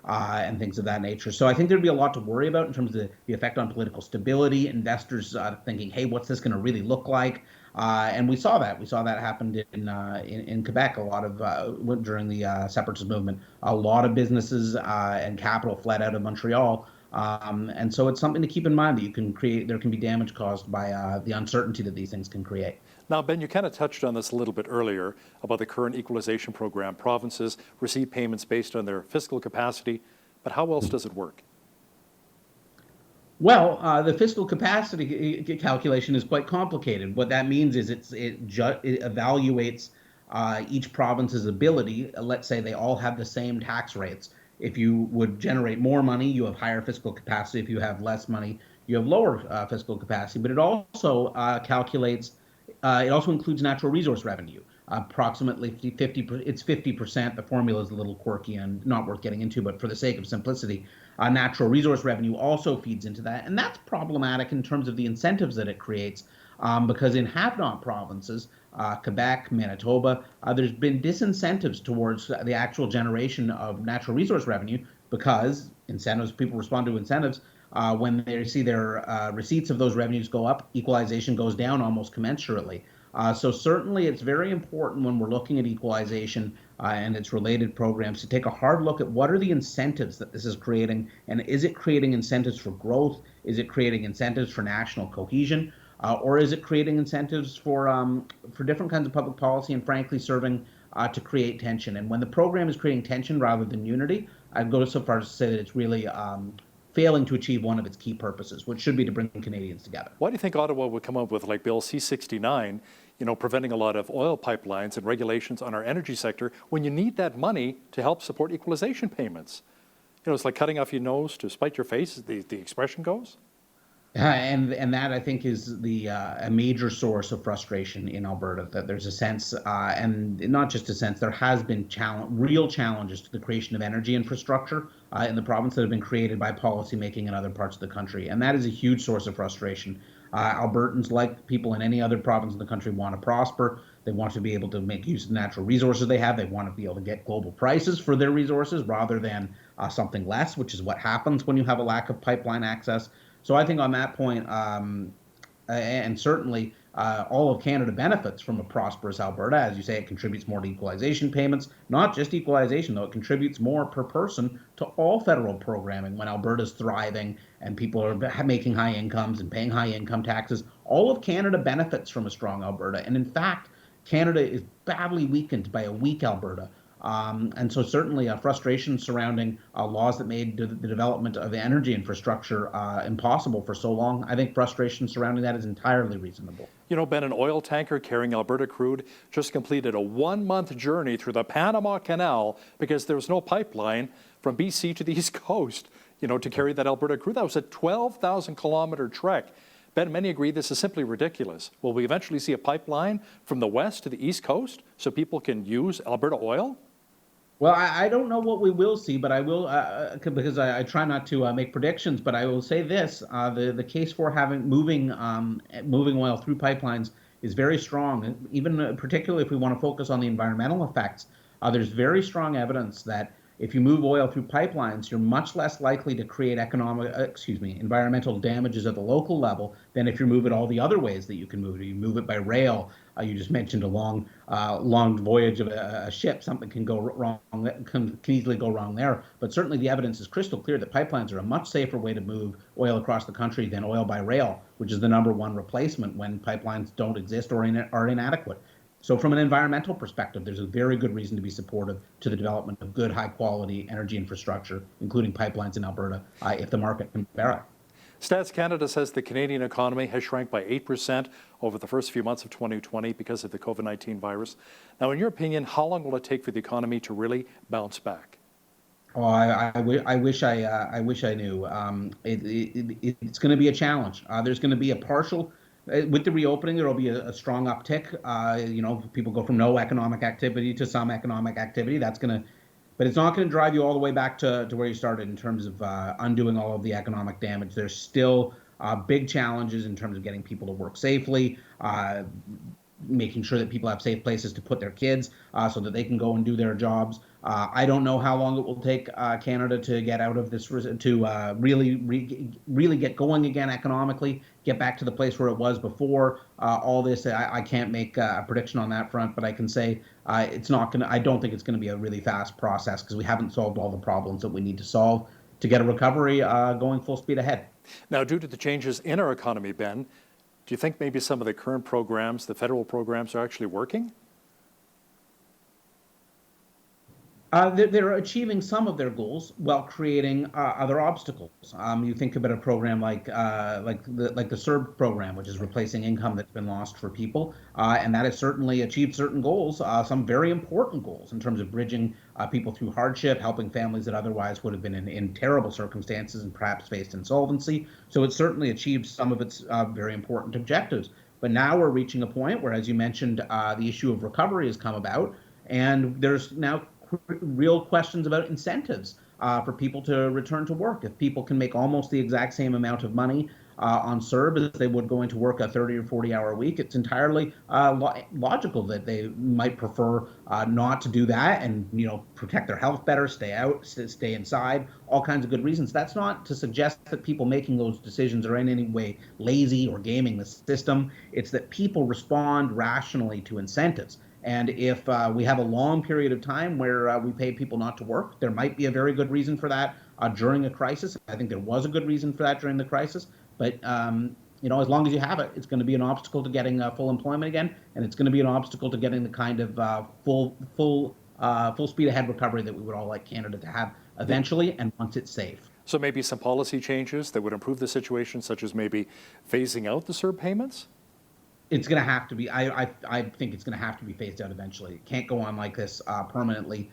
[SPEAKER 20] And things of that nature. So I think there'd be a lot to worry about in terms of the effect on political stability, investors thinking, hey, what's this going to really look like? And we saw that. We saw that happen in Quebec a lot of during the separatist movement. A lot of businesses and capital fled out of Montreal. And so it's something to keep in mind that there can be damage caused by the uncertainty that these things can create.
[SPEAKER 1] Now, Ben, you kind of touched on this a little bit earlier about the current equalization program. Provinces receive payments based on their fiscal capacity, but how else does it work?
[SPEAKER 20] Well, the fiscal capacity calculation is quite complicated. What that means is it evaluates each province's ability. Let's say they all have the same tax rates. If you would generate more money, you have higher fiscal capacity. If you have less money, you have lower fiscal capacity. But it also calculates. It also includes natural resource revenue. Approximately 50%. It's 50%. The formula is a little quirky and not worth getting into, but for the sake of simplicity, natural resource revenue also feeds into that, and that's problematic in terms of the incentives that it creates, because in have-not provinces, Quebec, Manitoba, there's been disincentives towards the actual generation of natural resource revenue because people respond to incentives. When they see their receipts of those revenues go up, equalization goes down almost commensurately. So certainly it's very important when we're looking at equalization and its related programs to take a hard look at what are the incentives that this is creating, and is it creating incentives for growth? Is it creating incentives for national cohesion? Or is it creating incentives for different kinds of public policy and frankly serving to create tension? And when the program is creating tension rather than unity, I'd go so far as to say that it's really failing to achieve one of its key purposes, which should be to bring Canadians together.
[SPEAKER 1] Why do you think Ottawa would come up with like Bill C-69, preventing a lot of oil pipelines and regulations on our energy sector when you need that money to help support equalization payments? It's like cutting off your nose to spite your face, the expression goes.
[SPEAKER 20] And that, I think, is a major source of frustration in Alberta, that there's a sense, and not just a sense, there has been real challenges to the creation of energy infrastructure in the province that have been created by policymaking in other parts of the country. And that is a huge source of frustration. Albertans, like people in any other province in the country, want to prosper. They want to be able to make use of natural resources they have. They want to be able to get global prices for their resources rather than something less, which is what happens when you have a lack of pipeline access. So I think on that point, and certainly all of Canada benefits from a prosperous Alberta. As you say, it contributes more to equalization payments. Not just equalization, though. It contributes more per person to all federal programming when Alberta's thriving and people are making high incomes and paying high income taxes. All of Canada benefits from a strong Alberta. And in fact, Canada is badly weakened by a weak Alberta. And so certainly frustration surrounding laws that made the development of the energy infrastructure impossible for so long. I think frustration surrounding that is entirely reasonable.
[SPEAKER 1] Ben, an oil tanker carrying Alberta crude just completed a 1-month journey through the Panama Canal because there was no pipeline from BC to the East Coast, to carry that Alberta crude. That was a 12,000-kilometer trek. Ben, many agree this is simply ridiculous. Will we eventually see a pipeline from the west to the east coast so people can use Alberta oil?
[SPEAKER 20] Well, I don't know what we will see, but I will, because I try not to make predictions, but I will say this, the case for moving oil through pipelines is very strong, even particularly if we want to focus on the environmental effects. There's very strong evidence that if you move oil through pipelines, you're much less likely to create environmental damages at the local level than if you move it all the other ways that you can move it. You move it by rail. You just mentioned a long voyage of a ship. Something can go wrong, can easily go wrong there. But certainly the evidence is crystal clear that pipelines are a much safer way to move oil across the country than oil by rail, which is the #1 replacement when pipelines don't exist or are inadequate. So from an environmental perspective, there's a very good reason to be supportive to the development of good, high-quality energy infrastructure, including pipelines in Alberta, if the market can bear it.
[SPEAKER 1] Stats Canada says the Canadian economy has shrank by 8% over the first few months of 2020 because of the COVID-19 virus. Now, in your opinion, how long will it take for the economy to really bounce back?
[SPEAKER 20] Oh, I wish I knew. It's going to be a challenge. There's going to be a partial. With the reopening, there will be a strong uptick. People go from no economic activity to some economic activity. But it's not going to drive you all the way back to where you started in terms of undoing all of the economic damage. There's still big challenges in terms of getting people to work safely, making sure that people have safe places to put their kids so that they can go and do their jobs. I don't know how long it will take Canada to get out of this, to really get going again economically, get back to the place where it was before all this. I can't make a prediction on that front, but I can say it's not going to. I don't think it's going to be a really fast process because we haven't solved all the problems that we need to solve to get a recovery going full speed ahead.
[SPEAKER 1] Now, due to the changes in our economy, Ben, do you think maybe some of the current programs, the federal programs, are actually working?
[SPEAKER 20] They're achieving some of their goals while creating other obstacles. You think about a program like the CERB program, which is replacing income that's been lost for people, and that has certainly achieved certain goals, some very important goals in terms of bridging people through hardship, helping families that otherwise would have been in terrible circumstances and perhaps faced insolvency. So it's certainly achieved some of its very important objectives. But now we're reaching a point where, as you mentioned, the issue of recovery has come about, and there's now real questions about incentives for people to return to work. If people can make almost the exact same amount of money on CERB as they would going to work a 30 or 40-hour week, it's entirely logical that they might prefer not to do that and protect their health better, stay inside, all kinds of good reasons. That's not to suggest that people making those decisions are in any way lazy or gaming the system. It's that people respond rationally to incentives. And if we have a long period of time where we pay people not to work, there might be a very good reason for that during a crisis. I think there was a good reason for that during the crisis. But as long as you have it, it's going to be an obstacle to getting full employment again, and it's going to be an obstacle to getting the kind of full speed ahead recovery that we would all like Canada to have eventually, and once it's safe.
[SPEAKER 1] So maybe some policy changes that would improve the situation, such as maybe phasing out the CERB payments?
[SPEAKER 20] It's going to have to be. I think it's going to have to be phased out eventually. It can't go on like this permanently.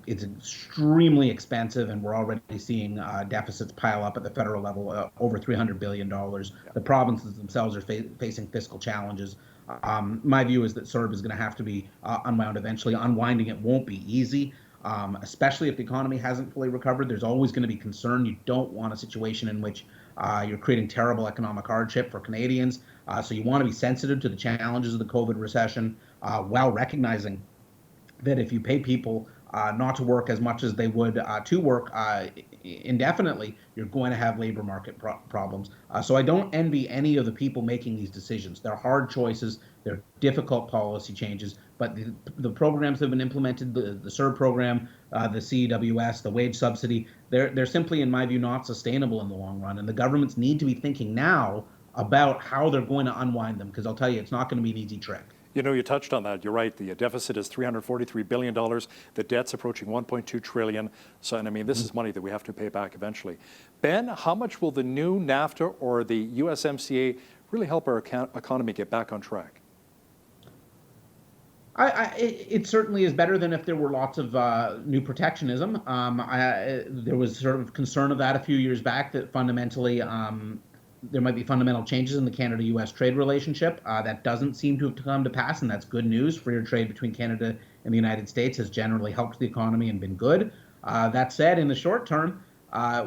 [SPEAKER 20] It's extremely expensive, and we're already seeing deficits pile up at the federal level, over $300 billion. The provinces themselves are facing fiscal challenges. My view is that CERB is going to have to be unwound eventually. Unwinding it won't be easy, especially if the economy hasn't fully recovered. There's always going to be concern. You don't want a situation in which you're creating terrible economic hardship for Canadians. So you want to be sensitive to the challenges of the COVID recession while recognizing that if you pay people not to work as much as they would to work indefinitely, you're going to have labor market problems. So I don't envy any of the people making these decisions. They're hard choices. They're difficult policy changes. But the programs that have been implemented, the CERB program, the CEWS, the wage subsidy, they're simply, in my view, not sustainable in the long run. And the governments need to be thinking now about how they're going to unwind them, because I'll tell you, it's not going to be an easy trick.
[SPEAKER 1] You touched on that. You're right. The deficit is $343 billion. The debt's approaching $1.2 trillion. So, and I mean, this is money that we have to pay back eventually. Ben, how much will the new NAFTA or the USMCA really help our economy get back on track?
[SPEAKER 20] It certainly is better than if there were lots of new protectionism. There was sort of concern of that a few years back that fundamentally there might be fundamental changes in the Canada-U.S. trade relationship. That doesn't seem to have come to pass, and that's good news. Freer trade between Canada and the United States has generally helped the economy and been good. That said, in the short term,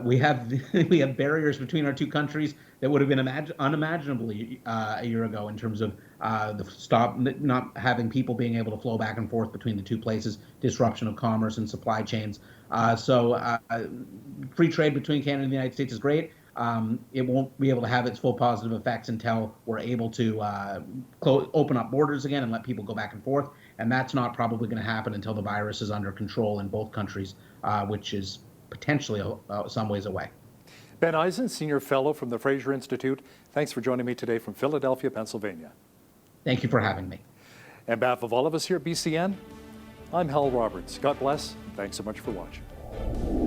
[SPEAKER 20] we have we have barriers between our two countries that would have been unimaginably a year ago in terms of not having people being able to flow back and forth between the two places, disruption of commerce and supply chains. So free trade between Canada and the United States is great. It won't be able to have its full positive effects until we're able to open up borders again and let people go back and forth. And that's not probably going to happen until the virus is under control in both countries, which is potentially some ways away.
[SPEAKER 1] Ben Eisen, Senior Fellow from the Fraser Institute, thanks for joining me today from Philadelphia, Pennsylvania.
[SPEAKER 20] Thank you for having me.
[SPEAKER 1] On behalf of all of us here at BCN, I'm Hal Roberts. God bless, and thanks so much for watching.